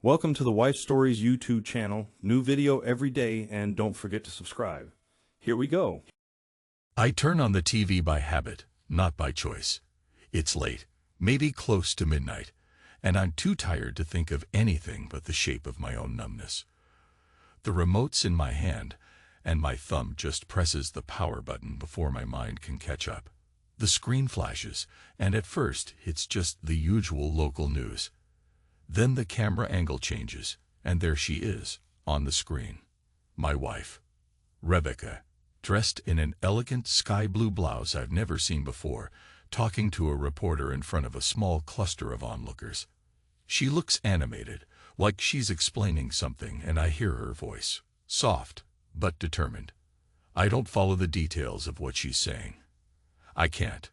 Welcome to the Wife Stories YouTube channel. New video every day, and don't forget to subscribe. Here we go. I turn on the TV by habit, not by choice. It's late, maybe close to midnight, and I'm too tired to think of anything but the shape of my own numbness. The remote's in my hand, and my thumb just presses the power button before my mind can catch up. The screen flashes, and at first it's just the usual local news. Then the camera angle changes, and there she is, on the screen. My wife, Rebecca, dressed in an elegant sky blue blouse I've never seen before, talking to a reporter in front of a small cluster of onlookers. She looks animated, like she's explaining something, and I hear her voice, soft, but determined. I don't follow the details of what she's saying. I can't.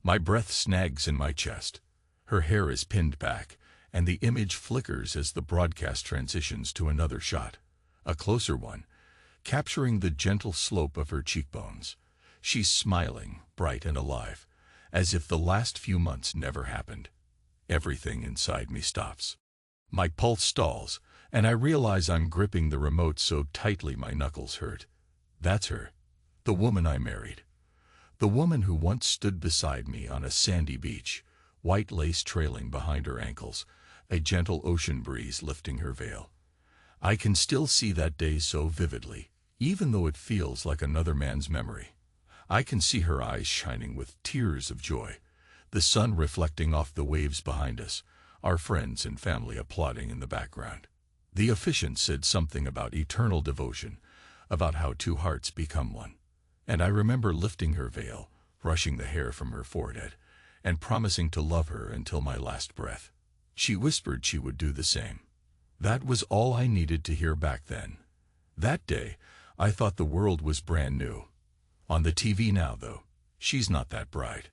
My breath snags in my chest. Her hair is pinned back, and the image flickers as the broadcast transitions to another shot, a closer one, capturing the gentle slope of her cheekbones. She's smiling, bright and alive, as if the last few months never happened. Everything inside me stops. My pulse stalls, and I realize I'm gripping the remote so tightly my knuckles hurt. That's her, the woman I married. The woman who once stood beside me on a sandy beach, white lace trailing behind her ankles, a gentle ocean breeze lifting her veil. I can still see that day so vividly, even though it feels like another man's memory. I can see her eyes shining with tears of joy, the sun reflecting off the waves behind us, our friends and family applauding in the background. The officiant said something about eternal devotion, about how two hearts become one. And I remember lifting her veil, brushing the hair from her forehead, and promising to love her until my last breath. She whispered she would do the same. That was all I needed to hear back then. That day, I thought the world was brand new. On the TV now, though, she's not that bride.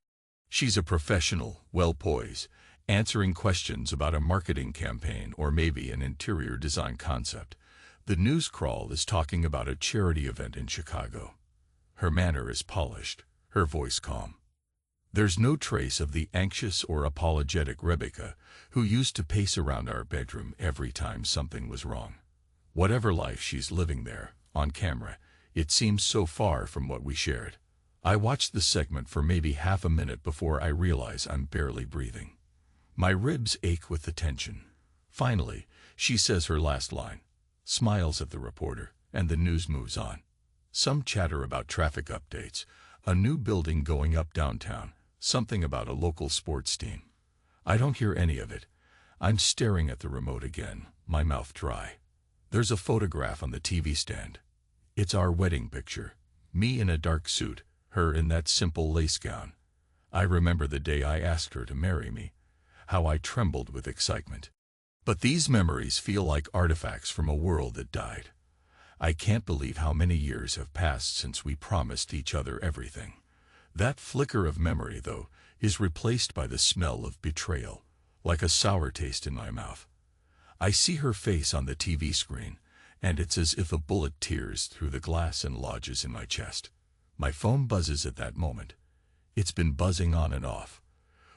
She's a professional, well-poised, answering questions about a marketing campaign or maybe an interior design concept. The news crawl is talking about a charity event in Chicago. Her manner is polished, her voice calm. There's no trace of the anxious or apologetic Rebecca who used to pace around our bedroom every time something was wrong. Whatever life she's living there, on camera, it seems so far from what we shared. I watched the segment for maybe half a minute before I realize I'm barely breathing. My ribs ache with the tension. Finally, she says her last line, smiles at the reporter, and the news moves on. Some chatter about traffic updates, a new building going up downtown, something about a local sports team. I don't hear any of it. I'm staring at the remote again, my mouth dry. There's a photograph on the TV stand. It's our wedding picture. Me in a dark suit, her in that simple lace gown. I remember the day I asked her to marry me, how I trembled with excitement. But these memories feel like artifacts from a world that died. I can't believe how many years have passed since we promised each other everything. That flicker of memory, though, is replaced by the smell of betrayal, like a sour taste in my mouth. I see her face on the TV screen, and it's as if a bullet tears through the glass and lodges in my chest. My phone buzzes at that moment. It's been buzzing on and off,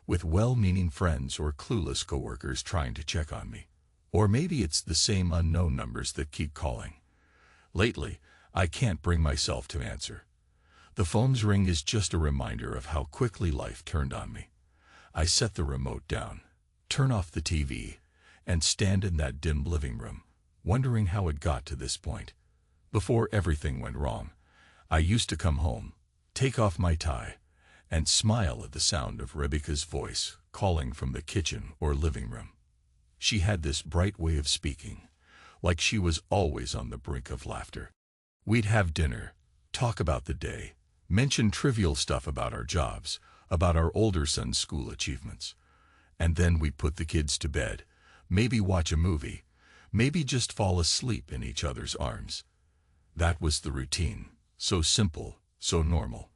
with well-meaning friends or clueless coworkers trying to check on me. Or maybe it's the same unknown numbers that keep calling. Lately, I can't bring myself to answer. The phone's ring is just a reminder of how quickly life turned on me. I set the remote down, turn off the TV, and stand in that dim living room, wondering how it got to this point. Before everything went wrong, I used to come home, take off my tie, and smile at the sound of Rebecca's voice calling from the kitchen or living room. She had this bright way of speaking, like she was always on the brink of laughter. We'd have dinner, talk about the day, mention trivial stuff about our jobs, about our older son's school achievements. And then we'd put the kids to bed, maybe watch a movie, maybe just fall asleep in each other's arms. That was the routine, so simple, so normal.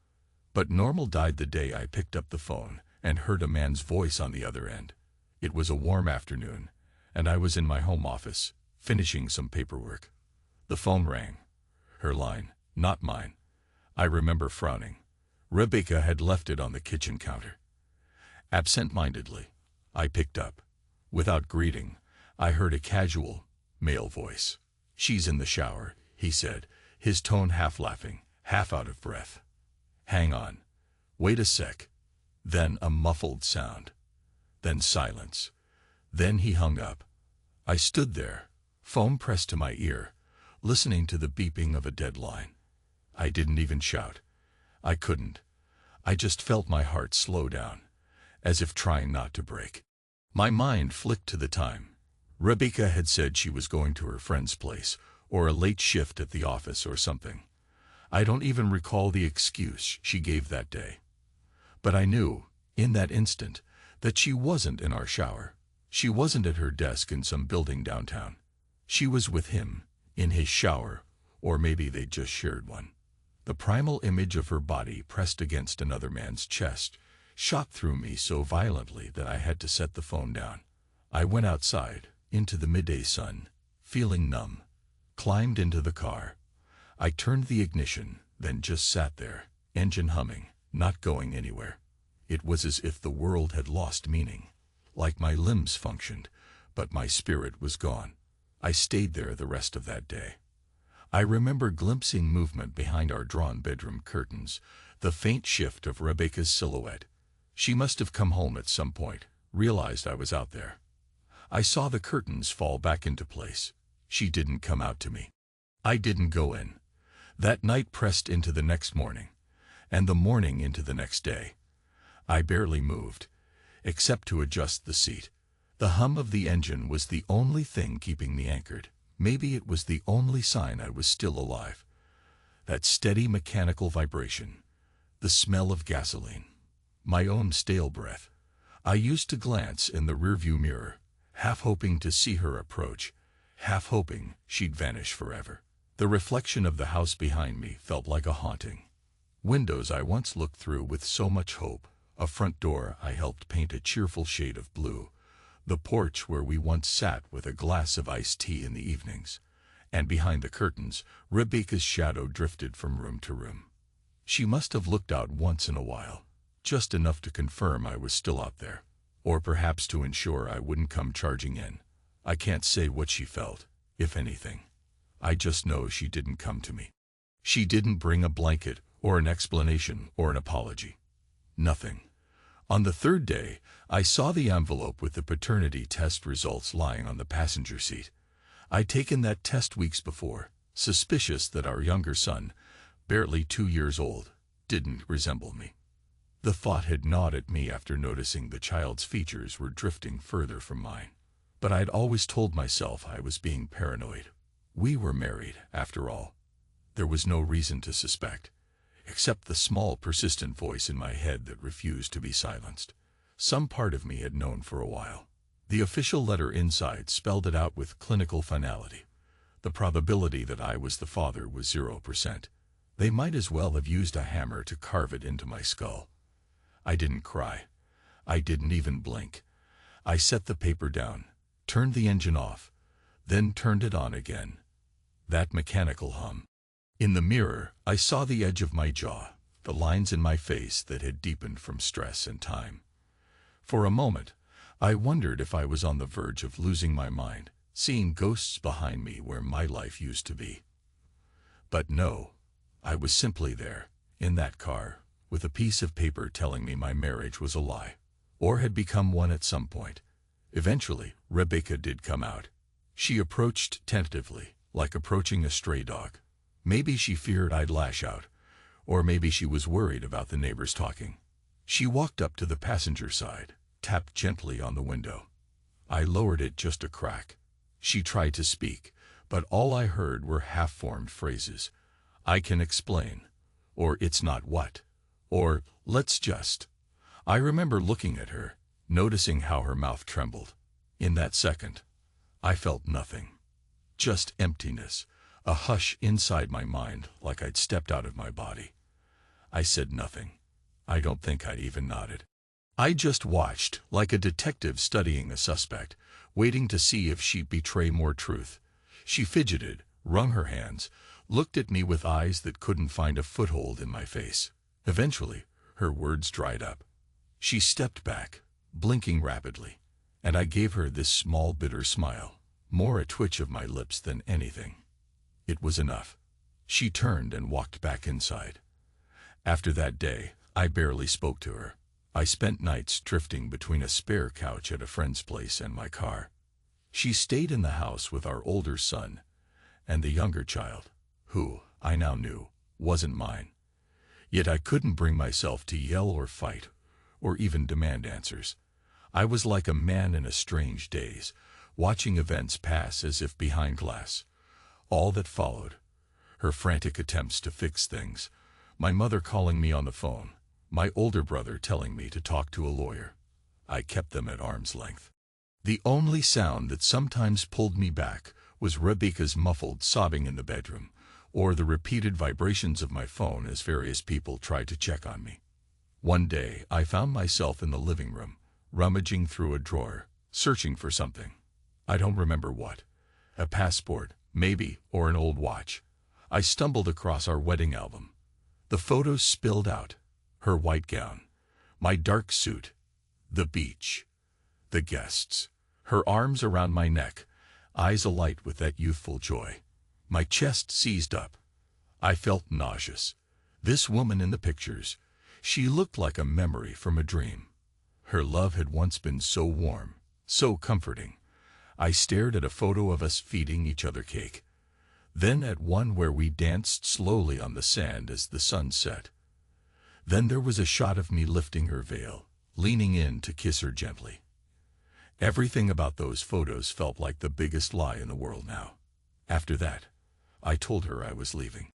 But normal died the day I picked up the phone and heard a man's voice on the other end. It was a warm afternoon, and I was in my home office, finishing some paperwork. The phone rang. Her line, not mine. I remember frowning. Rebecca had left it on the kitchen counter. Absent-mindedly, I picked up. Without greeting, I heard a casual, male voice. "She's in the shower," he said, his tone half laughing, half out of breath. "Hang on. Wait a sec." Then a muffled sound. Then silence. Then he hung up. I stood there, phone pressed to my ear, listening to the beeping of a dead line. I didn't even shout. I couldn't. I just felt my heart slow down, as if trying not to break. My mind flicked to the time. Rebecca had said she was going to her friend's place, or a late shift at the office or something. I don't even recall the excuse she gave that day. But I knew, in that instant, that she wasn't in our shower. She wasn't at her desk in some building downtown. She was with him, in his shower, or maybe they just shared one. The primal image of her body pressed against another man's chest shot through me so violently that I had to set the phone down. I went outside, into the midday sun, feeling numb, climbed into the car. I turned the ignition, then just sat there, engine humming, not going anywhere. It was as if the world had lost meaning, like my limbs functioned, but my spirit was gone. I stayed there the rest of that day. I remember glimpsing movement behind our drawn bedroom curtains, the faint shift of Rebecca's silhouette. She must have come home at some point, realized I was out there. I saw the curtains fall back into place. She didn't come out to me. I didn't go in. That night pressed into the next morning, and the morning into the next day. I barely moved, except to adjust the seat. The hum of the engine was the only thing keeping me anchored. Maybe it was the only sign I was still alive. That steady mechanical vibration, the smell of gasoline, my own stale breath. I used to glance in the rearview mirror, half hoping to see her approach, half hoping she'd vanish forever. The reflection of the house behind me felt like a haunting. Windows I once looked through with so much hope, a front door I helped paint a cheerful shade of blue, the porch where we once sat with a glass of iced tea in the evenings, and behind the curtains, Rebecca's shadow drifted from room to room. She must have looked out once in a while, just enough to confirm I was still out there, or perhaps to ensure I wouldn't come charging in. I can't say what she felt, if anything. I just know she didn't come to me. She didn't bring a blanket, or an explanation, or an apology. Nothing. On the third day, I saw the envelope with the paternity test results lying on the passenger seat. I'd taken that test weeks before, suspicious that our younger son, barely 2 years old, didn't resemble me. The thought had gnawed at me after noticing the child's features were drifting further from mine. But I'd always told myself I was being paranoid. We were married, after all. There was no reason to suspect, except the small, persistent voice in my head that refused to be silenced. Some part of me had known for a while. The official letter inside spelled it out with clinical finality. The probability that I was the father was 0%. They might as well have used a hammer to carve it into my skull. I didn't cry. I didn't even blink. I set the paper down, turned the engine off, then turned it on again. That mechanical hum. In the mirror, I saw the edge of my jaw, the lines in my face that had deepened from stress and time. For a moment, I wondered if I was on the verge of losing my mind, seeing ghosts behind me where my life used to be. But no, I was simply there, in that car, with a piece of paper telling me my marriage was a lie, or had become one at some point. Eventually, Rebecca did come out. She approached tentatively, like approaching a stray dog. Maybe she feared I'd lash out, or maybe she was worried about the neighbors talking. She walked up to the passenger side, tapped gently on the window. I lowered it just a crack. She tried to speak, but all I heard were half-formed phrases. "I can explain," or "it's not what," or "let's just." I remember looking at her, noticing how her mouth trembled. In that second, I felt nothing. Just emptiness, a hush inside my mind like I'd stepped out of my body. I said nothing. I don't think I'd even nodded. I just watched, like a detective studying a suspect, waiting to see if she'd betray more truth. She fidgeted, wrung her hands, looked at me with eyes that couldn't find a foothold in my face. Eventually, her words dried up. She stepped back, blinking rapidly, and I gave her this small bitter smile, more a twitch of my lips than anything. It was enough. She turned and walked back inside. After that day, I barely spoke to her. I spent nights drifting between a spare couch at a friend's place and my car. She stayed in the house with our older son and the younger child, who, I now knew, wasn't mine. Yet I couldn't bring myself to yell or fight, or even demand answers. I was like a man in a strange daze, watching events pass as if behind glass. All that followed, her frantic attempts to fix things, my mother calling me on the phone, my older brother telling me to talk to a lawyer. I kept them at arm's length. The only sound that sometimes pulled me back was Rebecca's muffled sobbing in the bedroom, or the repeated vibrations of my phone as various people tried to check on me. One day, I found myself in the living room, rummaging through a drawer, searching for something. I don't remember what. A passport, maybe, or an old watch. I stumbled across our wedding album. The photos spilled out. Her white gown, my dark suit, the beach, the guests, her arms around my neck, eyes alight with that youthful joy. My chest seized up. I felt nauseous. This woman in the pictures, she looked like a memory from a dream. Her love had once been so warm, so comforting. I stared at a photo of us feeding each other cake, then at one where we danced slowly on the sand as the sun set. Then there was a shot of me lifting her veil, leaning in to kiss her gently. Everything about those photos felt like the biggest lie in the world now. After that, I told her I was leaving.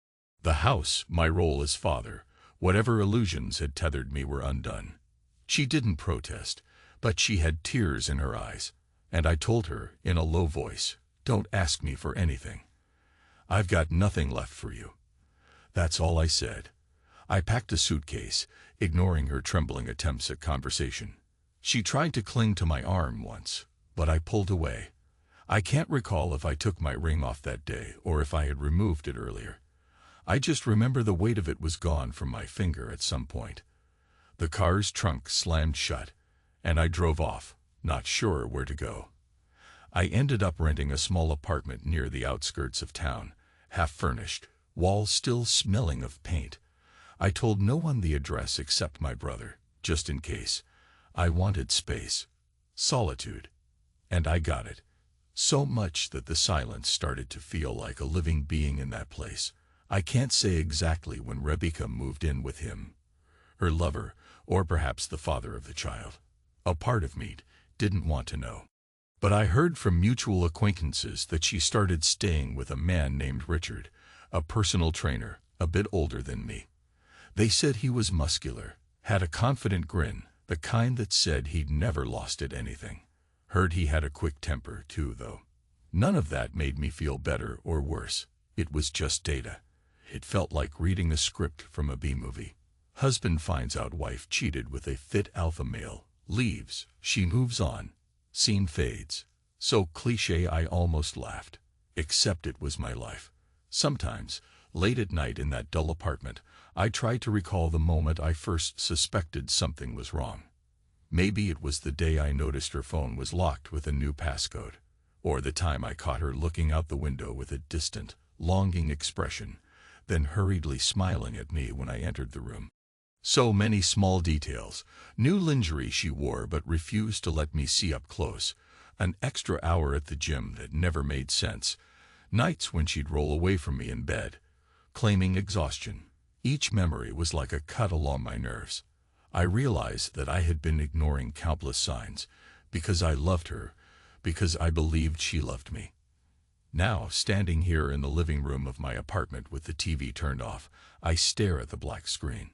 The house, my role as father, whatever illusions had tethered me were undone. She didn't protest, but she had tears in her eyes, and I told her in a low voice, "Don't ask me for anything. I've got nothing left for you." That's all I said. I packed a suitcase, ignoring her trembling attempts at conversation. She tried to cling to my arm once, but I pulled away. I can't recall if I took my ring off that day or if I had removed it earlier. I just remember the weight of it was gone from my finger at some point. The car's trunk slammed shut, and I drove off, not sure where to go. I ended up renting a small apartment near the outskirts of town, half furnished, walls still smelling of paint. I told no one the address except my brother, just in case. I wanted space, solitude, and I got it. So much that the silence started to feel like a living being in that place. I can't say exactly when Rebecca moved in with him, her lover, or perhaps the father of the child. A part of me didn't want to know. But I heard from mutual acquaintances that she started staying with a man named Richard, a personal trainer, a bit older than me. They said he was muscular, had a confident grin, the kind that said he'd never lost at anything. Heard he had a quick temper, too, though. None of that made me feel better or worse. It was just data. It felt like reading a script from a B-movie. Husband finds out wife cheated with a fit alpha male, leaves, she moves on. Scene fades. So cliché I almost laughed. Except it was my life. Sometimes, late at night in that dull apartment, I tried to recall the moment I first suspected something was wrong. Maybe it was the day I noticed her phone was locked with a new passcode, or the time I caught her looking out the window with a distant, longing expression, then hurriedly smiling at me when I entered the room. So many small details. New lingerie she wore but refused to let me see up close. An extra hour at the gym that never made sense. Nights when she'd roll away from me in bed, claiming exhaustion. Each memory was like a cut along my nerves. I realized that I had been ignoring countless signs, because I loved her, because I believed she loved me. Now, standing here in the living room of my apartment with the TV turned off, I stare at the black screen.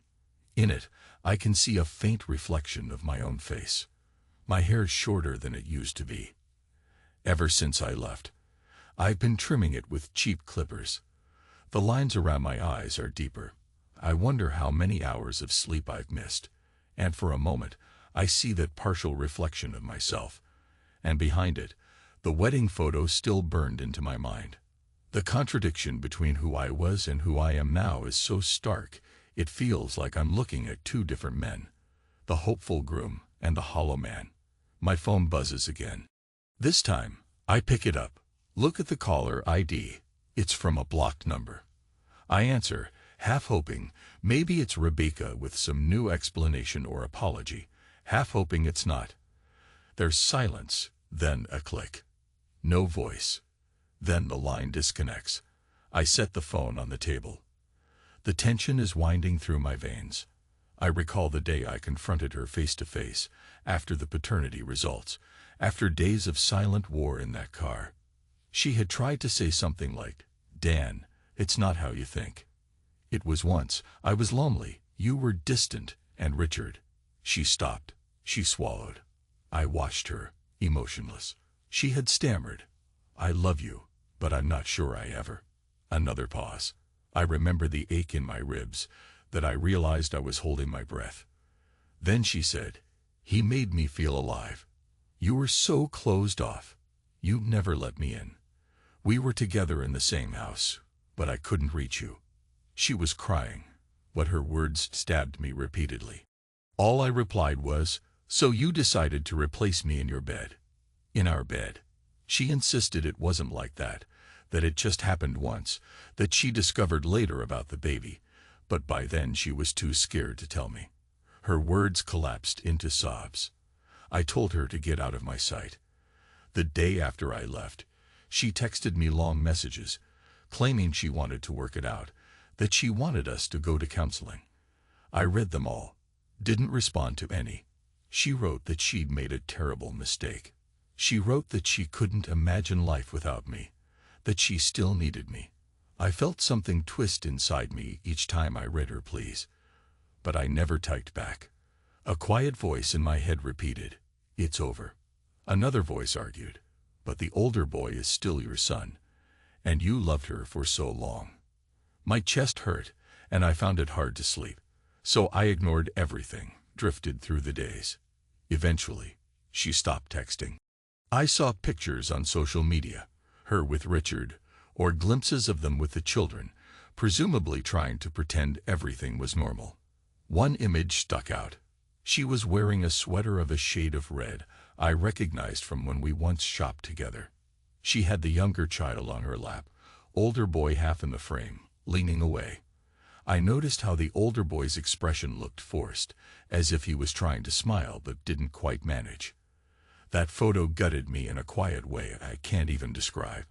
In it, I can see a faint reflection of my own face. My hair's shorter than it used to be. Ever since I left, I've been trimming it with cheap clippers. The lines around my eyes are deeper. I wonder how many hours of sleep I've missed. And for a moment, I see that partial reflection of myself. And behind it, the wedding photo still burned into my mind. The contradiction between who I was and who I am now is so stark, it feels like I'm looking at two different men. The hopeful groom and the hollow man. My phone buzzes again. This time, I pick it up, look at the caller ID. It's from a blocked number. I answer, half hoping maybe it's Rebecca with some new explanation or apology, half hoping it's not. There's silence, then a click. No voice. Then the line disconnects. I set the phone on the table. The tension is winding through my veins. I recall the day I confronted her face to face, after the paternity results, after days of silent war in that car. She had tried to say something like, "Dan, it's not how you think. It was once, I was lonely, you were distant, and Richard." She stopped. She swallowed. I watched her, emotionless. She had stammered, "I love you, but I'm not sure I ever." Another pause. I remember the ache in my ribs, that I realized I was holding my breath. Then she said, "He made me feel alive. You were so closed off. You never let me in. We were together in the same house, but I couldn't reach you." She was crying, but her words stabbed me repeatedly. All I replied was, "So you decided to replace me in your bed." In our bed. She insisted it wasn't like that it just happened once, that she discovered later about the baby, but by then she was too scared to tell me. Her words collapsed into sobs. I told her to get out of my sight. The day after I left, she texted me long messages, claiming she wanted to work it out, that she wanted us to go to counseling. I read them all, didn't respond to any. She wrote that she'd made a terrible mistake. She wrote that she couldn't imagine life without me, that she still needed me. I felt something twist inside me each time I read her pleas, but I never typed back. A quiet voice in my head repeated, "It's over." Another voice argued, "But the older boy is still your son, and you loved her for so long." My chest hurt, and I found it hard to sleep, so I ignored everything, drifted through the days. Eventually, she stopped texting. I saw pictures on social media, her with Richard, or glimpses of them with the children, presumably trying to pretend everything was normal. One image stuck out. She was wearing a sweater of a shade of red I recognized from when we once shopped together. She had the younger child on her lap, older boy half in the frame, leaning away. I noticed how the older boy's expression looked forced, as if he was trying to smile but didn't quite manage. That photo gutted me in a quiet way I can't even describe.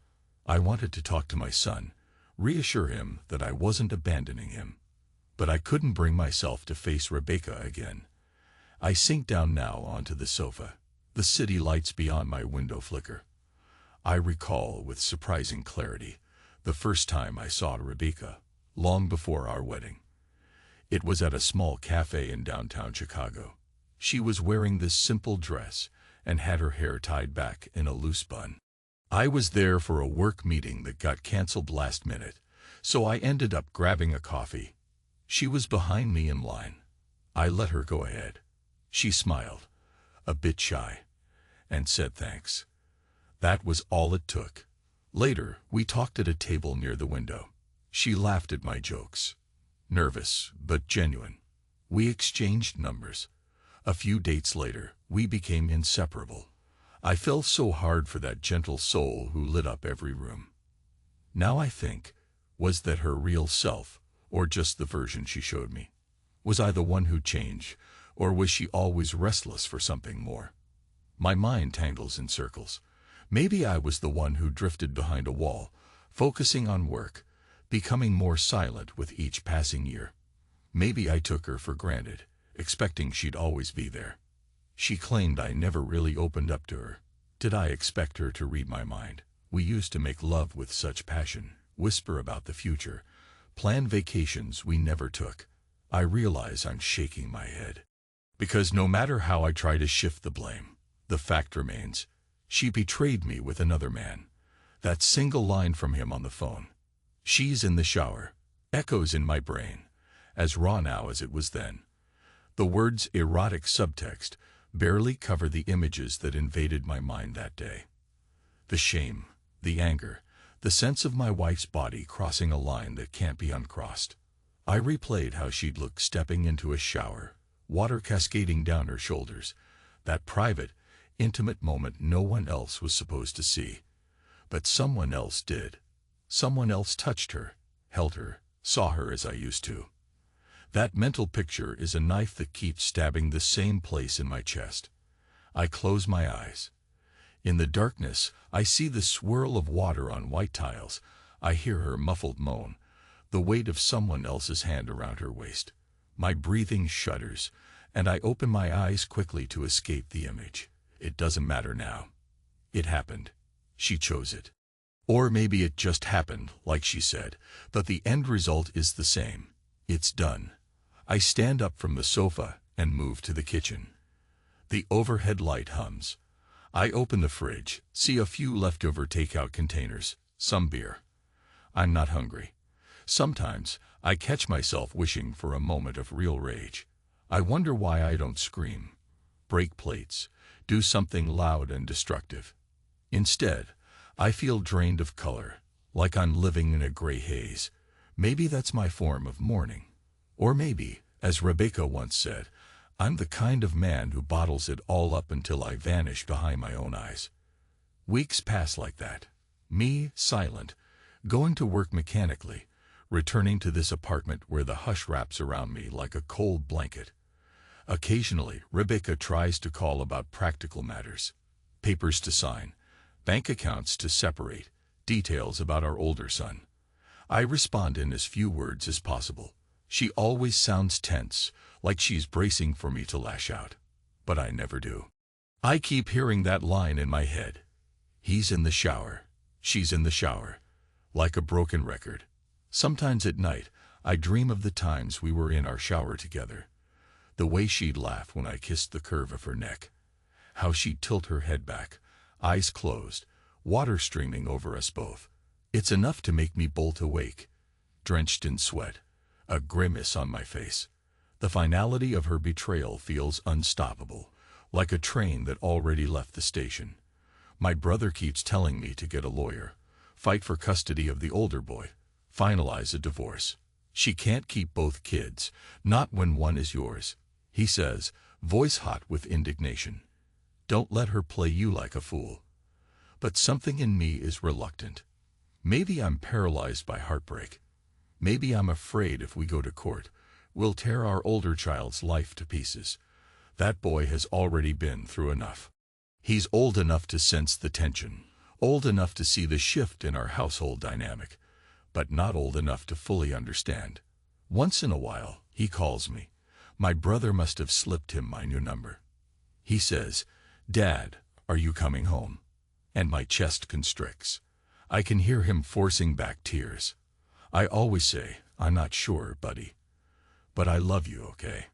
I wanted to talk to my son, reassure him that I wasn't abandoning him. But I couldn't bring myself to face Rebecca again. I sink down now onto the sofa. The city lights beyond my window flicker. I recall with surprising clarity the first time I saw Rebecca, long before our wedding. It was at a small cafe in downtown Chicago. She was wearing this simple dress and had her hair tied back in a loose bun. I was there for a work meeting that got canceled last minute, so I ended up grabbing a coffee. She was behind me in line. I let her go ahead. She smiled, a bit shy, and said thanks. That was all it took. Later, we talked at a table near the window. She laughed at my jokes. Nervous, but genuine. We exchanged numbers. A few dates later, we became inseparable. I fell so hard for that gentle soul who lit up every room. Now I think, was that her real self, or just the version she showed me? Was I the one who changed, or was she always restless for something more? My mind tangles in circles. Maybe I was the one who drifted behind a wall, focusing on work, becoming more silent with each passing year. Maybe I took her for granted, expecting she'd always be there. She claimed I never really opened up to her. Did I expect her to read my mind? We used to make love with such passion, whisper about the future, plan vacations we never took. I realize I'm shaking my head. Because no matter how I try to shift the blame, the fact remains, she betrayed me with another man. That single line from him on the phone, "She's in the shower," echoes in my brain, as raw now as it was then. The words erotic subtext barely cover the images that invaded my mind that day. The shame, the anger, the sense of my wife's body crossing a line that can't be uncrossed. I replayed how she'd look stepping into a shower, water cascading down her shoulders, that private, intimate moment no one else was supposed to see. But someone else did. Someone else touched her, held her, saw her as I used to. That mental picture is a knife that keeps stabbing the same place in my chest. I close my eyes. In the darkness, I see the swirl of water on white tiles. I hear her muffled moan, the weight of someone else's hand around her waist. My breathing shudders, and I open my eyes quickly to escape the image. It doesn't matter now. It happened. She chose it. Or maybe it just happened, like she said, but the end result is the same. It's done. I stand up from the sofa and move to the kitchen. The overhead light hums. I open the fridge, see a few leftover takeout containers, some beer. I'm not hungry. Sometimes I catch myself wishing for a moment of real rage. I wonder why I don't scream, break plates, do something loud and destructive. Instead, I feel drained of color, like I'm living in a gray haze. Maybe that's my form of mourning. Or maybe, as Rebecca once said, I'm the kind of man who bottles it all up until I vanish behind my own eyes. Weeks pass like that. Me, silent, going to work mechanically, returning to this apartment where the hush wraps around me like a cold blanket. Occasionally, Rebecca tries to call about practical matters. Papers to sign, bank accounts to separate, details about our older son. I respond in as few words as possible. She always sounds tense, like she's bracing for me to lash out. But I never do. I keep hearing that line in my head. He's in the shower. She's in the shower. Like a broken record. Sometimes at night, I dream of the times we were in our shower together. The way she'd laugh when I kissed the curve of her neck. How she'd tilt her head back, eyes closed, water streaming over us both. It's enough to make me bolt awake, drenched in sweat, a grimace on my face. The finality of her betrayal feels unstoppable, like a train that already left the station. My brother keeps telling me to get a lawyer, fight for custody of the older boy, finalize a divorce. She can't keep both kids, not when one is yours, he says, voice hot with indignation. Don't let her play you like a fool. But something in me is reluctant. Maybe I'm paralyzed by heartbreak. Maybe I'm afraid if we go to court, we'll tear our older child's life to pieces. That boy has already been through enough. He's old enough to sense the tension, old enough to see the shift in our household dynamic, but not old enough to fully understand. Once in a while, he calls me. My brother must have slipped him my new number. He says, "Dad, are you coming home?" And my chest constricts. I can hear him forcing back tears. I always say, "I'm not sure, buddy. But I love you, okay?"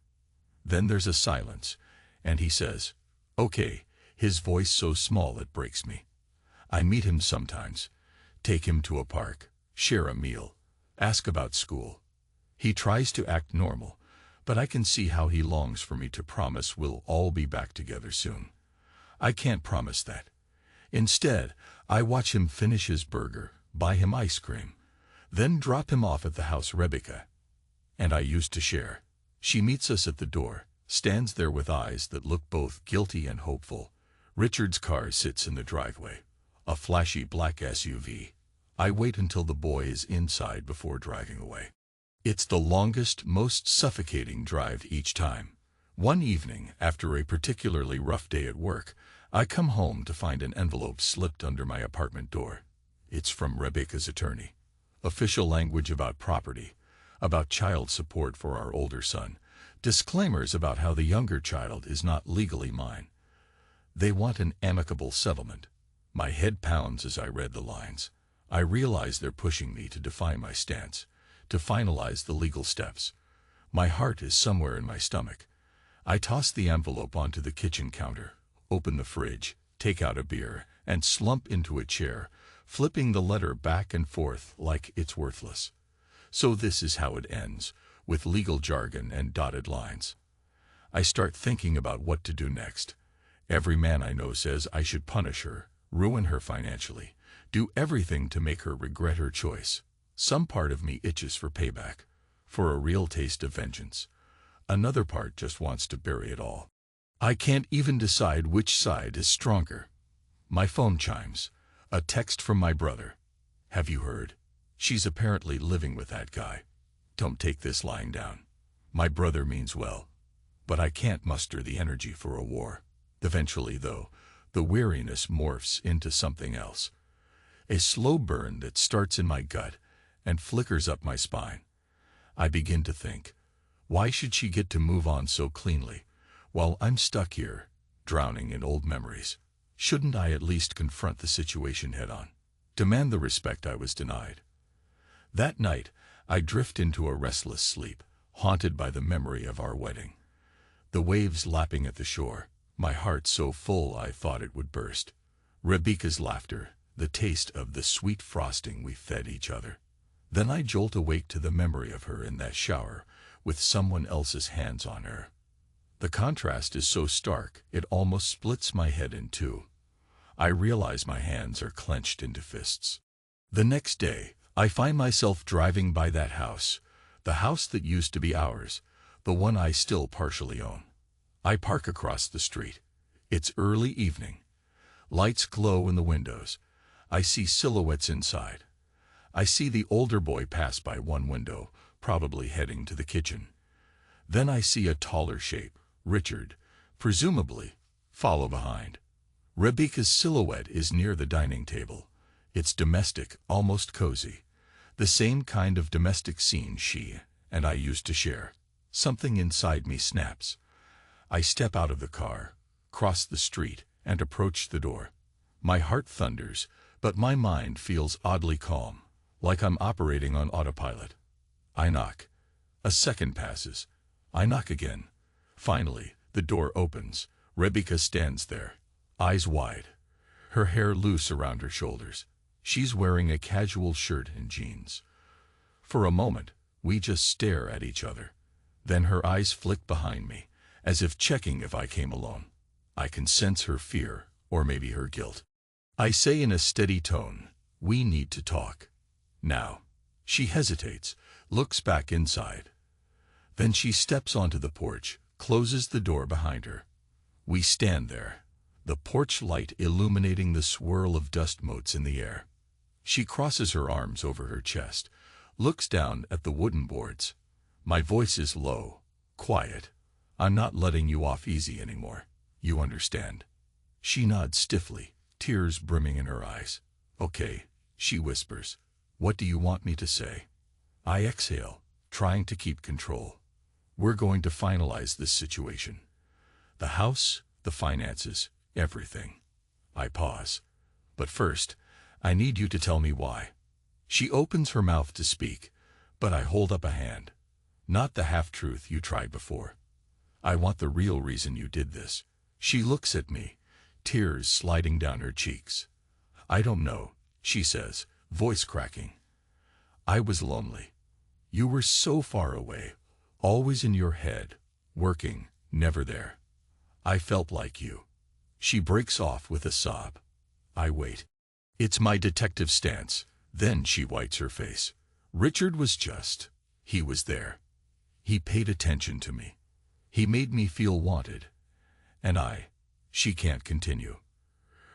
Then there's a silence, and he says, "Okay," his voice so small it breaks me. I meet him sometimes, take him to a park, share a meal, ask about school. He tries to act normal, but I can see how he longs for me to promise we'll all be back together soon. I can't promise that. Instead, I watch him finish his burger, buy him ice cream, then drop him off at the house Rebecca and I used to share. She meets us at the door, stands there with eyes that look both guilty and hopeful. Richard's car sits in the driveway, a flashy black SUV. I wait until the boy is inside before driving away. It's the longest, most suffocating drive each time. One evening, after a particularly rough day at work, I come home to find an envelope slipped under my apartment door. It's from Rebecca's attorney. Official language about property, about child support for our older son, disclaimers about how the younger child is not legally mine. They want an amicable settlement. My head pounds as I read the lines. I realize they're pushing me to define my stance, to finalize the legal steps. My heart is somewhere in my stomach. I toss the envelope onto the kitchen counter, open the fridge, take out a beer, and slump into a chair, flipping the letter back and forth like it's worthless. So this is how it ends, with legal jargon and dotted lines. I start thinking about what to do next. Every man I know says I should punish her, ruin her financially, do everything to make her regret her choice. Some part of me itches for payback, for a real taste of vengeance. Another part just wants to bury it all. I can't even decide which side is stronger. My phone chimes. A text from my brother. Have you heard? She's apparently living with that guy. Don't take this lying down. My brother means well, but I can't muster the energy for a war. Eventually, though, the weariness morphs into something else. A slow burn that starts in my gut and flickers up my spine. I begin to think, why should she get to move on so cleanly, while I'm stuck here, drowning in old memories? Shouldn't I at least confront the situation head-on? Demand the respect I was denied? That night, I drift into a restless sleep, haunted by the memory of our wedding. The waves lapping at the shore, my heart so full I thought it would burst. Rebecca's laughter, the taste of the sweet frosting we fed each other. Then I jolt awake to the memory of her in that shower, with someone else's hands on her. The contrast is so stark, it almost splits my head in two. I realize my hands are clenched into fists. The next day, I find myself driving by that house, the house that used to be ours, the one I still partially own. I park across the street. It's early evening. Lights glow in the windows. I see silhouettes inside. I see the older boy pass by one window, probably heading to the kitchen. Then I see a taller shape, Richard, presumably, follow behind. Rebecca's silhouette is near the dining table. It's domestic, almost cozy. The same kind of domestic scene she and I used to share. Something inside me snaps. I step out of the car, cross the street, and approach the door. My heart thunders, but my mind feels oddly calm, like I'm operating on autopilot. I knock. A second passes. I knock again. Finally, the door opens. Rebecca stands there, eyes wide, her hair loose around her shoulders. She's wearing a casual shirt and jeans. For a moment, we just stare at each other. Then her eyes flick behind me, as if checking if I came alone. I can sense her fear, or maybe her guilt. I say in a steady tone, "We need to talk. Now." She hesitates, looks back inside. Then she steps onto the porch, closes the door behind her. We stand there, the porch light illuminating the swirl of dust motes in the air. She crosses her arms over her chest, looks down at the wooden boards. My voice is low, quiet. "I'm not letting you off easy anymore. You understand?" She nods stiffly, tears brimming in her eyes. "Okay," she whispers. "What do you want me to say?" I exhale, trying to keep control. "We're going to finalize this situation. The house, the finances, everything." I pause. "But first, I need you to tell me why." She opens her mouth to speak, but I hold up a hand. "Not the half-truth you tried before. I want the real reason you did this." She looks at me, tears sliding down her cheeks. "I don't know," she says, voice cracking. "I was lonely. You were so far away, always in your head, working, never there. I felt like you." She breaks off with a sob. I wait. It's my detective stance. Then she whites her face. "Richard was just. He was there. He paid attention to me. He made me feel wanted. And she can't continue.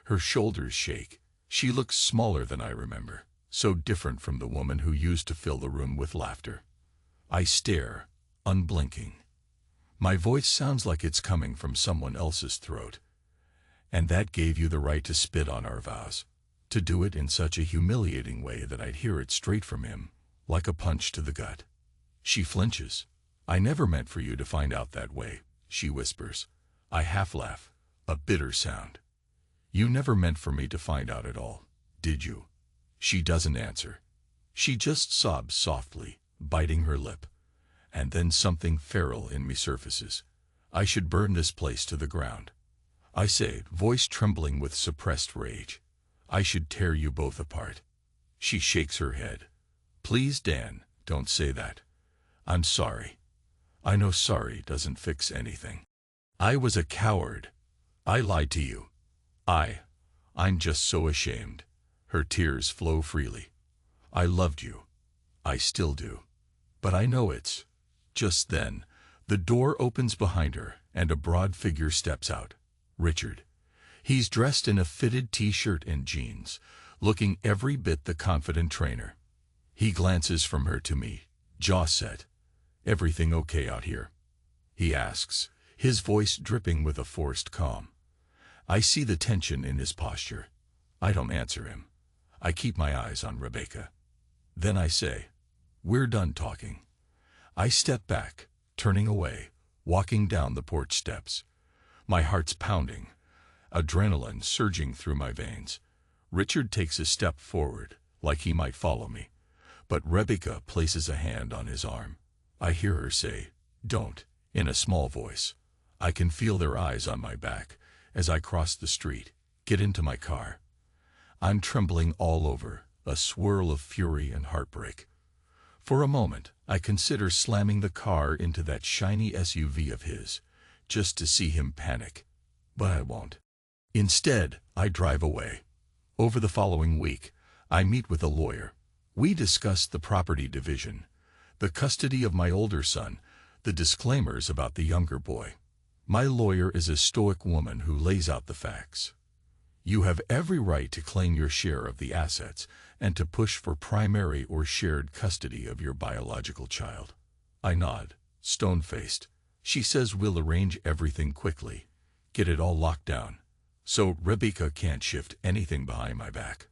Her shoulders shake. She looks smaller than I remember, so different from the woman who used to fill the room with laughter. I stare, unblinking. My voice sounds like it's coming from someone else's throat. "And that gave you the right to spit on our vows, to do it in such a humiliating way that I'd hear it straight from him, like a punch to the gut." She flinches. "I never meant for you to find out that way," she whispers. I half laugh, a bitter sound. "You never meant for me to find out at all, did you?" She doesn't answer. She just sobs softly, biting her lip. And then something feral in me surfaces. "I should burn this place to the ground," I say, voice trembling with suppressed rage. "I should tear you both apart." She shakes her head. "Please, Dan, don't say that. I'm sorry. I know sorry doesn't fix anything. I was a coward. I lied to you. I'm just so ashamed." Her tears flow freely. "I loved you. I still do. But I know it's..." Just then, the door opens behind her, and a broad figure steps out. Richard. He's dressed in a fitted t-shirt and jeans, looking every bit the confident trainer. He glances from her to me, jaw set. "Everything okay out here?" he asks, his voice dripping with a forced calm. I see the tension in his posture. I don't answer him. I keep my eyes on Rebecca. Then I say, "We're done talking." I step back, turning away, walking down the porch steps. My heart's pounding, adrenaline surging through my veins. Richard takes a step forward, like he might follow me, but Rebecca places a hand on his arm. I hear her say, "Don't," in a small voice. I can feel their eyes on my back as I cross the street, get into my car. I'm trembling all over, a swirl of fury and heartbreak. For a moment, I consider slamming the car into that shiny SUV of his, just to see him panic. But I won't. Instead, I drive away. Over the following week, I meet with a lawyer. We discuss the property division, the custody of my older son, the disclaimers about the younger boy. My lawyer is a stoic woman who lays out the facts. "You have every right to claim your share of the assets and to push for primary or shared custody of your biological child." I nod, stone-faced. She says we'll arrange everything quickly, get it all locked down, so Rebecca can't shift anything behind my back.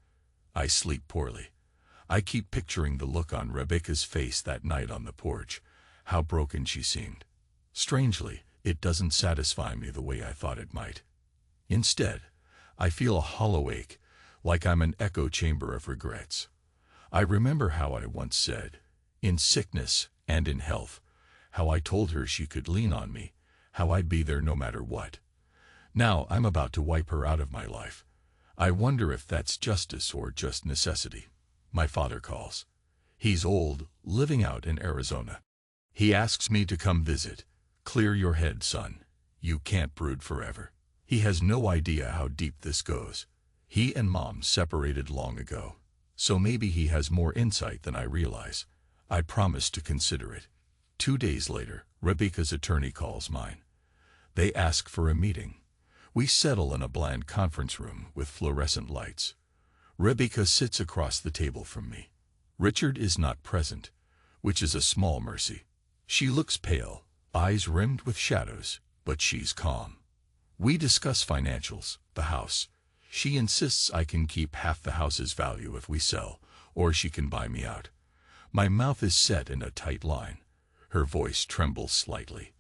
I sleep poorly. I keep picturing the look on Rebecca's face that night on the porch, how broken she seemed. Strangely, it doesn't satisfy me the way I thought it might. Instead, I feel a hollow ache, like I'm an echo chamber of regrets. I remember how I once said, in sickness and in health, how I told her she could lean on me, how I'd be there no matter what. Now I'm about to wipe her out of my life. I wonder if that's justice or just necessity. My father calls. He's old, living out in Arizona. He asks me to come visit. "Clear your head, son. You can't brood forever." He has no idea how deep this goes. He and Mom separated long ago, so maybe he has more insight than I realize. I promise to consider it. 2 days later, Rebecca's attorney calls mine. They ask for a meeting. We settle in a bland conference room with fluorescent lights. Rebecca sits across the table from me. Richard is not present, which is a small mercy. She looks pale, eyes rimmed with shadows, but she's calm. We discuss financials, the house. She insists I can keep half the house's value if we sell, or she can buy me out. My mouth is set in a tight line. Her voice trembles slightly.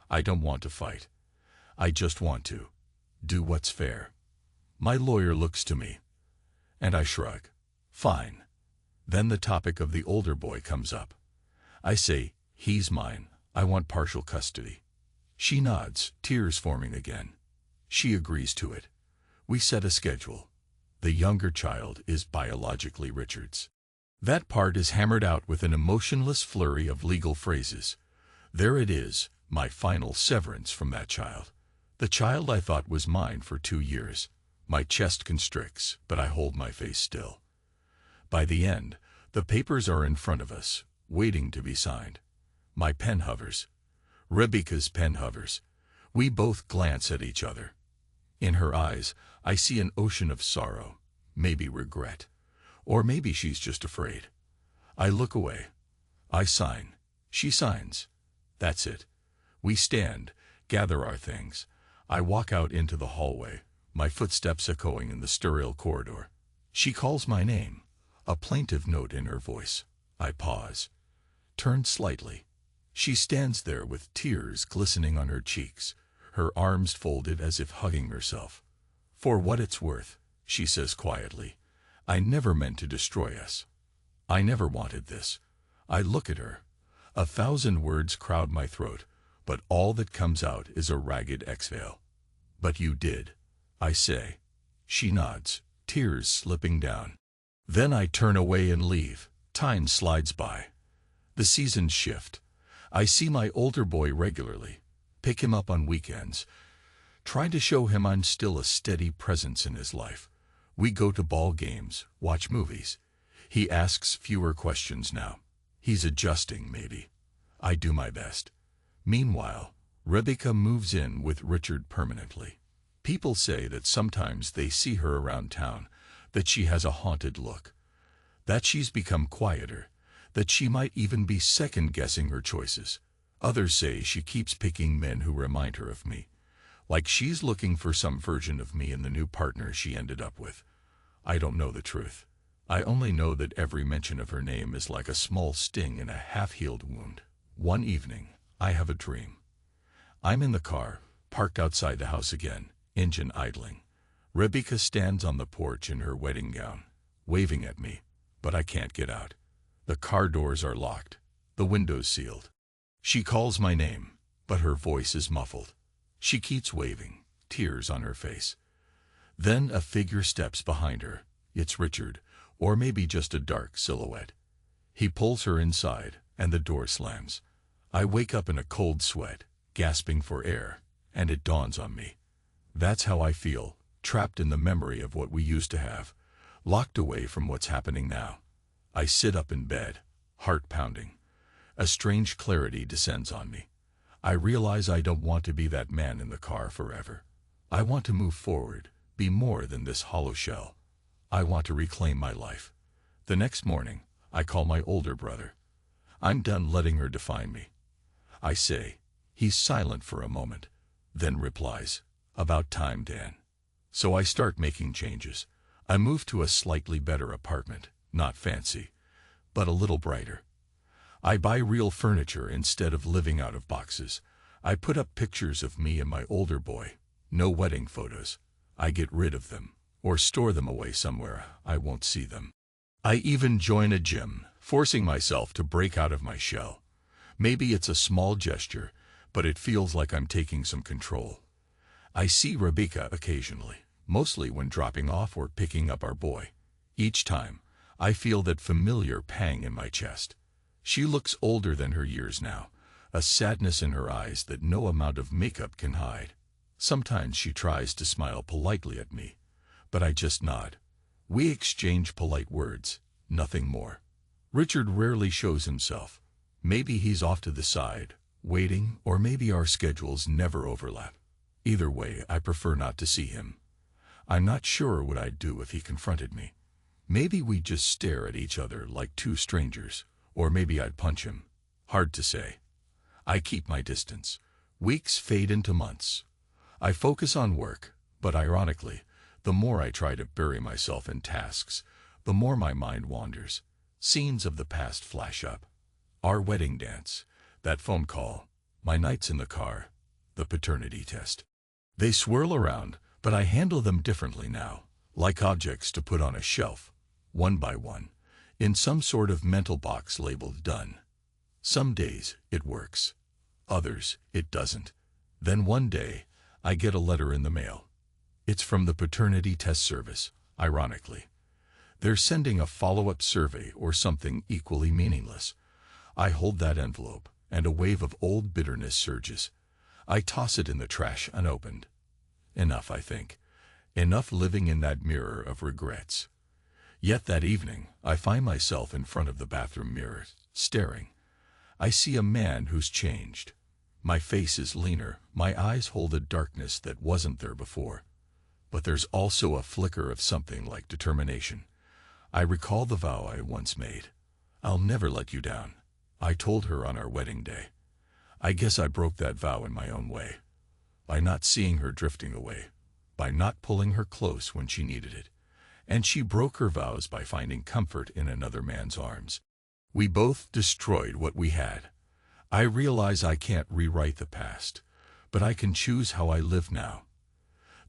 I don't want to fight. I just want to do what's fair. My lawyer looks to me, and I shrug. Fine. Then the topic of the older boy comes up. I say, "He's mine. I want partial custody." She nods, tears forming again. She agrees to it. We set a schedule. The younger child is biologically Richard's. That part is hammered out with an emotionless flurry of legal phrases. There it is, my final severance from that child. The child I thought was mine for 2 years. My chest constricts, but I hold my face still. By the end, the papers are in front of us, waiting to be signed. My pen hovers. Rebecca's pen hovers. We both glance at each other. In her eyes, I see an ocean of sorrow, maybe regret, or maybe she's just afraid. I look away. I sign. She signs. That's it. We stand, gather our things. I walk out into the hallway, my footsteps echoing in the sterile corridor. She calls my name, a plaintive note in her voice. I pause, turn slightly. She stands there with tears glistening on her cheeks, her arms folded as if hugging herself. "For what it's worth," she says quietly, "I never meant to destroy us. I never wanted this." I look at her. 1,000 words crowd my throat, but all that comes out is a ragged exhale. "But you did," I say. She nods, tears slipping down. Then I turn away and leave. Time slides by. The seasons shift. I see my older boy regularly, pick him up on weekends, try to show him I'm still a steady presence in his life. We go to ball games, watch movies. He asks fewer questions now. He's adjusting, maybe. I do my best. Meanwhile, Rebecca moves in with Richard permanently. People say that sometimes they see her around town, that she has a haunted look, that she's become quieter, that she might even be second-guessing her choices. Others say she keeps picking men who remind her of me, like she's looking for some version of me in the new partner she ended up with. I don't know the truth. I only know that every mention of her name is like a small sting in a half-healed wound. One evening, I have a dream. I'm in the car, parked outside the house again, engine idling. Rebecca stands on the porch in her wedding gown, waving at me, but I can't get out. The car doors are locked, the windows sealed. She calls my name, but her voice is muffled. She keeps waving, tears on her face. Then a figure steps behind her. It's Richard, or maybe just a dark silhouette. He pulls her inside, and the door slams. I wake up in a cold sweat, gasping for air, and it dawns on me. That's how I feel, trapped in the memory of what we used to have, locked away from what's happening now. I sit up in bed, heart pounding. A strange clarity descends on me. I realize I don't want to be that man in the car forever. I want to move forward, be more than this hollow shell. I want to reclaim my life. The next morning, I call my older brother. I'm done letting her define me. I say. He's silent for a moment, then replies, "About time, Dan." So I start making changes. I move to a slightly better apartment, not fancy, but a little brighter. I buy real furniture instead of living out of boxes. I put up pictures of me and my older boy. No wedding photos. I get rid of them, or store them away somewhere I won't see them. I even join a gym, forcing myself to break out of my shell. Maybe it's a small gesture, but it feels like I'm taking some control. I see Rebecca occasionally, mostly when dropping off or picking up our boy. Each time, I feel that familiar pang in my chest. She looks older than her years now, a sadness in her eyes that no amount of makeup can hide. Sometimes she tries to smile politely at me, but I just nod. We exchange polite words, nothing more. Richard rarely shows himself. Maybe he's off to the side, waiting, or maybe our schedules never overlap. Either way, I prefer not to see him. I'm not sure what I'd do if he confronted me. Maybe we'd just stare at each other like two strangers, or maybe I'd punch him. Hard to say. I keep my distance. Weeks fade into months. I focus on work, but ironically, the more I try to bury myself in tasks, the more my mind wanders. Scenes of the past flash up. Our wedding dance, that phone call, my nights in the car, the paternity test. They swirl around, but I handle them differently now, like objects to put on a shelf, one by one, in some sort of mental box labeled done. Some days it works. Others it doesn't. Then one day, I get a letter in the mail. It's from the paternity test service, ironically. They're sending a follow-up survey or something equally meaningless. I hold that envelope, and a wave of old bitterness surges. I toss it in the trash unopened. Enough, I think. Enough living in that mirror of regrets. Yet that evening, I find myself in front of the bathroom mirror, staring. I see a man who's changed. My face is leaner, my eyes hold a darkness that wasn't there before. But there's also a flicker of something like determination. I recall the vow I once made. I'll never let you down. I told her on our wedding day. I guess I broke that vow in my own way. By not seeing her drifting away. By not pulling her close when she needed it. And she broke her vows by finding comfort in another man's arms. We both destroyed what we had. I realize I can't rewrite the past, but I can choose how I live now.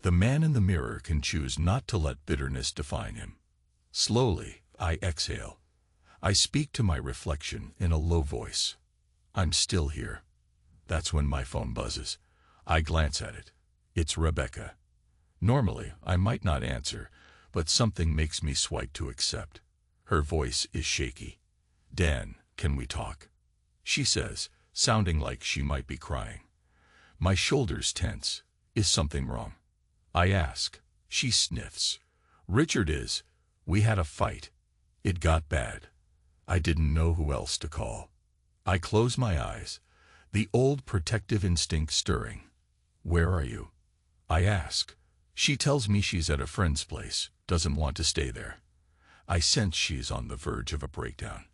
The man in the mirror can choose not to let bitterness define him. Slowly, I exhale. I speak to my reflection in a low voice. I'm still here. That's when my phone buzzes. I glance at it. It's Rebecca. Normally, I might not answer, but something makes me swipe to accept. Her voice is shaky. "Dan, can we talk?" she says, sounding like she might be crying. My shoulders tense. Is something wrong? I ask. She sniffs. Richard is. We had a fight. It got bad. I didn't know who else to call. I close my eyes. the old protective instinct stirring. "Where are you?" I ask. She tells me she's at a friend's place, doesn't want to stay there. I sense she's on the verge of a breakdown.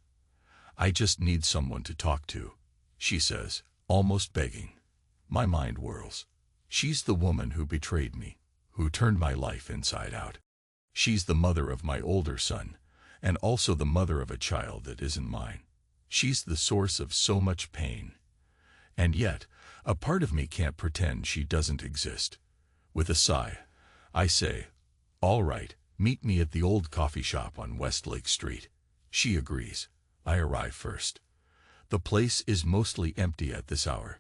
"I just need someone to talk to," she says, almost begging. My mind whirls. She's the woman who betrayed me, who turned my life inside out. She's the mother of my older son, and also the mother of a child that isn't mine. She's the source of so much pain. And yet, a part of me can't pretend she doesn't exist. With a sigh, I say, "All right, meet me at the old coffee shop on Westlake Street." She agrees. I arrive first. The place is mostly empty at this hour.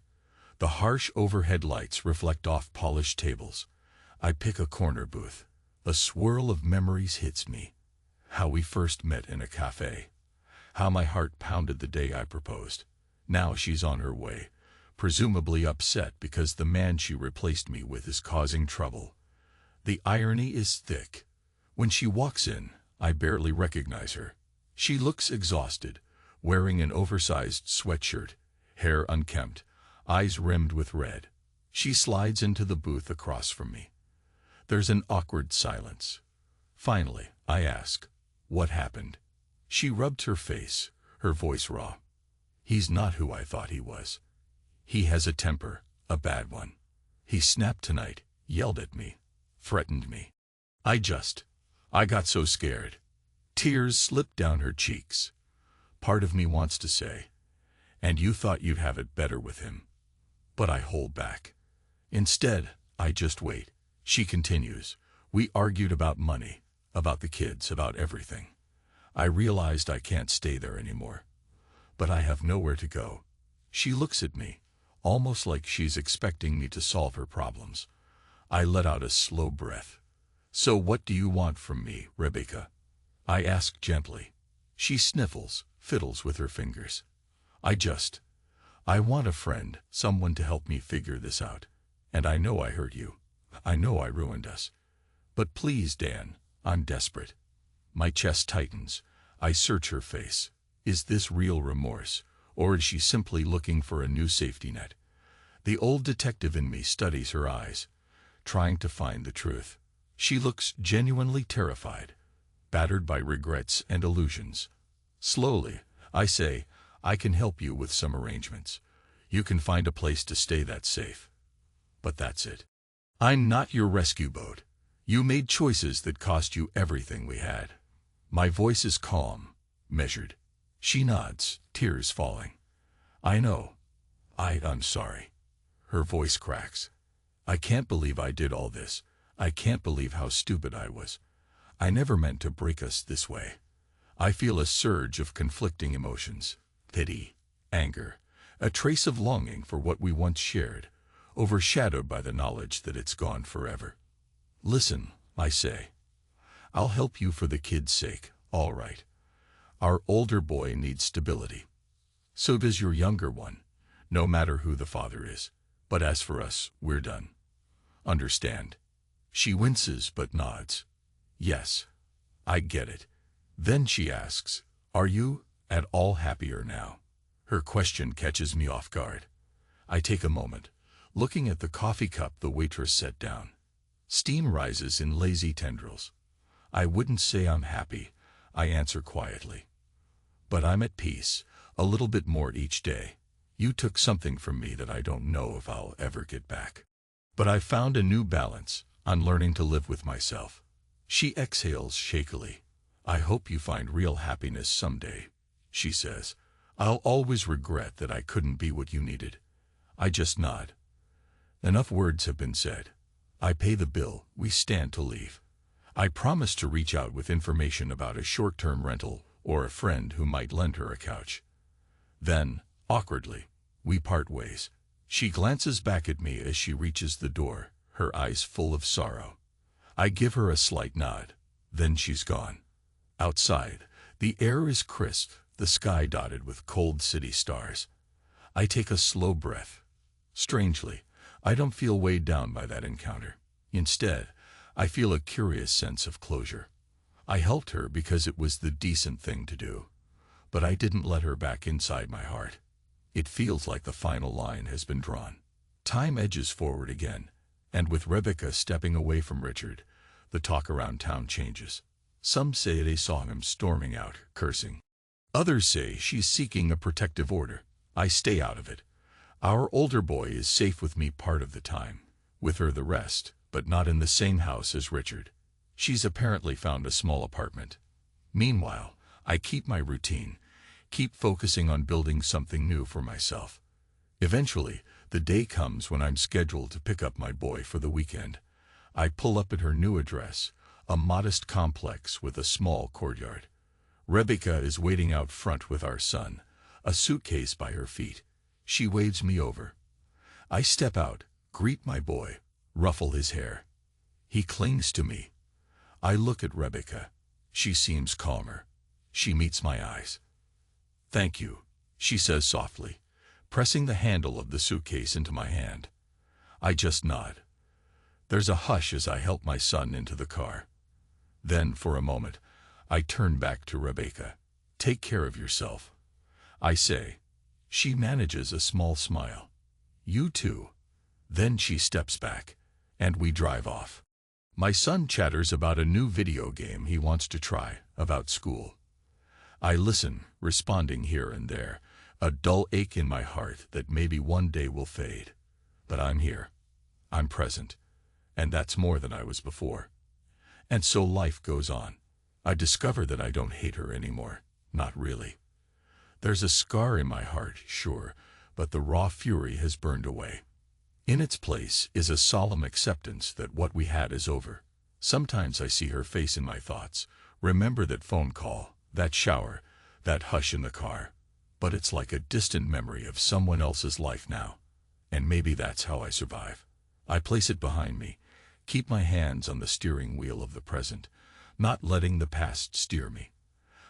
The harsh overhead lights reflect off polished tables. I pick a corner booth. A swirl of memories hits me. How we first met in a cafe. How my heart pounded the day I proposed. Now she's on her way, presumably upset because the man she replaced me with is causing trouble. The irony is thick. When she walks in, I barely recognize her. She looks exhausted, wearing an oversized sweatshirt, hair unkempt, eyes rimmed with red. She slides into the booth across from me. There's an awkward silence. Finally, I ask, "What happened?" She rubbed her face, her voice raw. "He's not who I thought he was. He has a temper, a bad one. He snapped tonight, yelled at me, threatened me. I got so scared." Tears slipped down her cheeks. Part of me wants to say, "And you thought you'd have it better with him." But I hold back. Instead, I just wait. She continues. "We argued about money, about the kids, about everything. I realized I can't stay there anymore. But I have nowhere to go." She looks at me, almost like she's expecting me to solve her problems. I let out a slow breath. "So what do you want from me, Rebecca?" I ask gently. She sniffles, fiddles with her fingers. I want a friend, someone to help me figure this out. And I know I hurt you. I know I ruined us. But please, Dan, I'm desperate." My chest tightens. I search her face. Is this real remorse, or is she simply looking for a new safety net? The old detective in me studies her eyes, trying to find the truth. She looks genuinely terrified, battered by regrets and illusions. Slowly, I say, "I can help you with some arrangements. You can find a place to stay that's safe. But that's it. I'm not your rescue boat. You made choices that cost you everything we had." My voice is calm, measured. She nods, tears falling. "I know. I'm sorry." Her voice cracks. "I can't believe I did all this. I can't believe how stupid I was. I never meant to break us this way." I feel a surge of conflicting emotions. Pity, anger, a trace of longing for what we once shared, overshadowed by the knowledge that it's gone forever. "Listen," I say. "I'll help you for the kid's sake, all right. Our older boy needs stability. So does your younger one, no matter who the father is. But as for us, we're done. Understand?" She winces but nods. "Yes, I get it." Then she asks, "Are you at all happier now?" Her question catches me off guard. I take a moment, looking at the coffee cup the waitress set down. Steam rises in lazy tendrils. "I wouldn't say I'm happy," I answer quietly. "But I'm at peace, a little bit more each day. You took something from me that I don't know if I'll ever get back. But I've found a new balance. I'm learning to live with myself." She exhales shakily. "I hope you find real happiness someday," she says. "I'll always regret that I couldn't be what you needed." I just nod. Enough words have been said. I pay the bill. We stand to leave. I promise to reach out with information about a short-term rental or a friend who might lend her a couch. Then, awkwardly, we part ways. She glances back at me as she reaches the door, her eyes full of sorrow. I give her a slight nod. Then she's gone. Outside, the air is crisp, the sky dotted with cold city stars. I take a slow breath. Strangely, I don't feel weighed down by that encounter. Instead, I feel a curious sense of closure. I helped her because it was the decent thing to do, but I didn't let her back inside my heart. It feels like the final line has been drawn. Time edges forward again, and with Rebecca stepping away from Richard, the talk around town changes. Some say they saw him storming out, cursing. Others say she's seeking a protective order. I stay out of it. Our older boy is safe with me part of the time, with her the rest, but not in the same house as Richard. She's apparently found a small apartment. Meanwhile, I keep my routine, keep focusing on building something new for myself. Eventually, the day comes when I'm scheduled to pick up my boy for the weekend. I pull up at her new address, a modest complex with a small courtyard. Rebecca is waiting out front with our son, a suitcase by her feet. She waves me over. I step out, greet my boy, ruffle his hair. He clings to me. I look at Rebecca. She seems calmer. She meets my eyes. "Thank you," she says softly, pressing the handle of the suitcase into my hand. I just nod. There's a hush as I help my son into the car. Then, for a moment, I turn back to Rebecca. "Take care of yourself," I say. She manages a small smile. "You too." Then she steps back, and we drive off. My son chatters about a new video game he wants to try, about school. I listen, responding here and there, a dull ache in my heart that maybe one day will fade. But I'm here. I'm present. And that's more than I was before. And so life goes on. I discover that I don't hate her anymore. Not really. There's a scar in my heart, sure, but the raw fury has burned away. In its place is a solemn acceptance that what we had is over. Sometimes I see her face in my thoughts, remember that phone call, that shower, that hush in the car. But it's like a distant memory of someone else's life now. And maybe that's how I survive. I place it behind me, keep my hands on the steering wheel of the present, not letting the past steer me.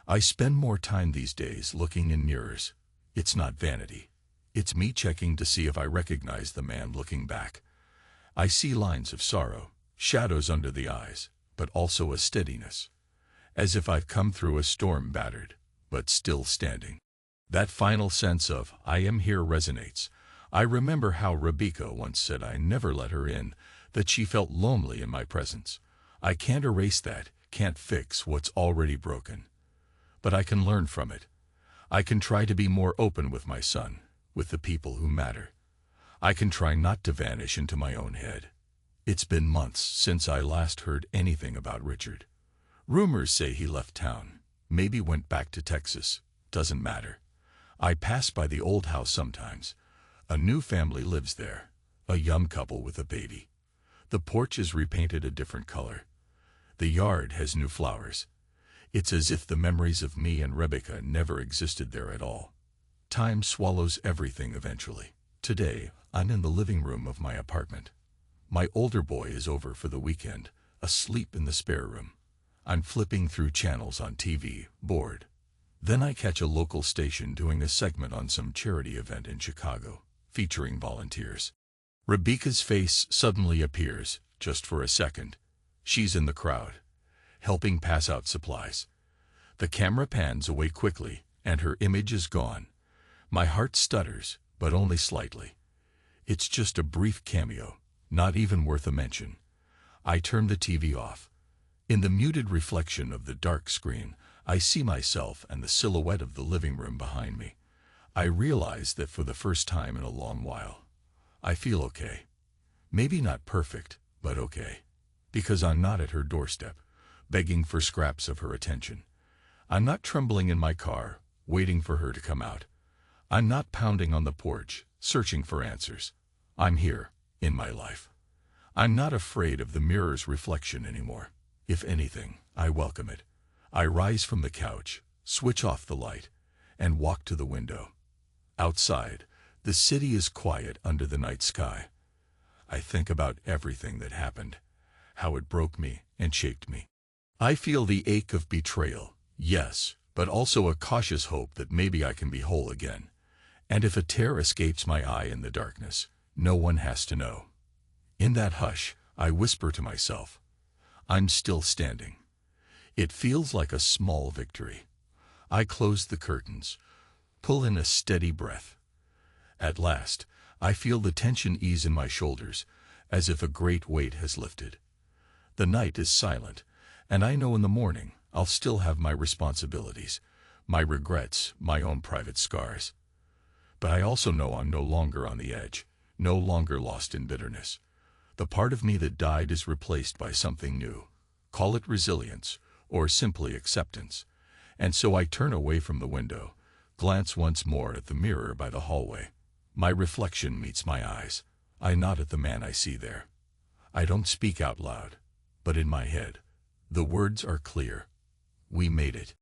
I spend more time these days looking in mirrors. It's not vanity. It's me checking to see if I recognize the man looking back. I see lines of sorrow, shadows under the eyes, but also a steadiness. As if I've come through a storm battered, but still standing. That final sense of, I am here resonates. I remember how Rebecca once said I never let her in, that she felt lonely in my presence. I can't erase that, can't fix what's already broken. But I can learn from it. I can try to be more open with my son, with the people who matter. I can try not to vanish into my own head. It's been months since I last heard anything about Richard. Rumors say he left town, maybe went back to Texas, doesn't matter. I pass by the old house sometimes. A new family lives there, a young couple with a baby. The porch is repainted a different color. The yard has new flowers. It's as if the memories of me and Rebecca never existed there at all. Time swallows everything eventually. Today, I'm in the living room of my apartment. My older boy is over for the weekend, asleep in the spare room. I'm flipping through channels on TV, bored. Then I catch a local station doing a segment on some charity event in Chicago, featuring volunteers. Rebecca's face suddenly appears, just for a second. She's in the crowd, helping pass out supplies. The camera pans away quickly, and her image is gone. My heart stutters, but only slightly. It's just a brief cameo, not even worth a mention. I turn the TV off. In the muted reflection of the dark screen, I see myself and the silhouette of the living room behind me. I realize that for the first time in a long while, I feel okay. Maybe not perfect, but okay. Because I'm not at her doorstep, begging for scraps of her attention. I'm not trembling in my car, waiting for her to come out. I'm not pounding on the porch, searching for answers. I'm here, in my life. I'm not afraid of the mirror's reflection anymore. If anything, I welcome it. I rise from the couch, switch off the light, and walk to the window. Outside, the city is quiet under the night sky. I think about everything that happened, how it broke me and shaped me. I feel the ache of betrayal, yes, but also a cautious hope that maybe I can be whole again. And if a tear escapes my eye in the darkness, no one has to know. In that hush, I whisper to myself, I'm still standing. It feels like a small victory. I close the curtains, pull in a steady breath. At last, I feel the tension ease in my shoulders, as if a great weight has lifted. The night is silent, and I know in the morning I'll still have my responsibilities, my regrets, my own private scars. But I also know I'm no longer on the edge, no longer lost in bitterness. The part of me that died is replaced by something new. Call it resilience, or simply acceptance. And so I turn away from the window, glance once more at the mirror by the hallway. My reflection meets my eyes. I nod at the man I see there. I don't speak out loud, but in my head, the words are clear. We made it.